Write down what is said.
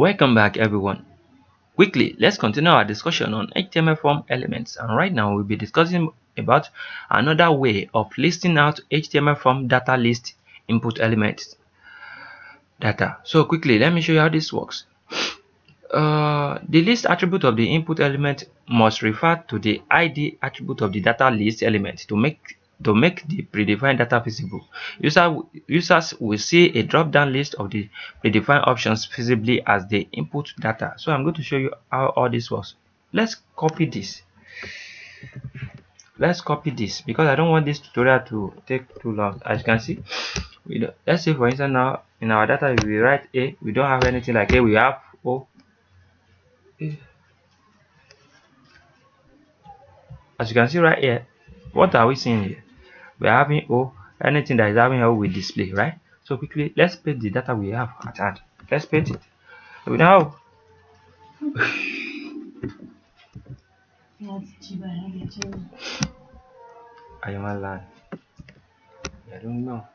Welcome back everyone. Quickly, let's continue our discussion on HTML form elements, and right now we'll be discussing about another way of listing out HTML form data list input elements data. So quickly, let me show you how this works. The list attribute of the input element must refer to the ID attribute of the data list element to make the predefined data visible. Users will see a drop-down list of the predefined options visibly as the input data. So I'm going to show you how all this works. Let's copy this. Because I don't want this tutorial to take too long. As you can see, let's say for instance now in our data we write A, we don't have anything like A, we have O. As you can see right here, what are we seeing here? We're having O, anything that is having O will display, right? So quickly, let's paste the data we have at hand. Let's paste it. So now, I am alive. I don't know.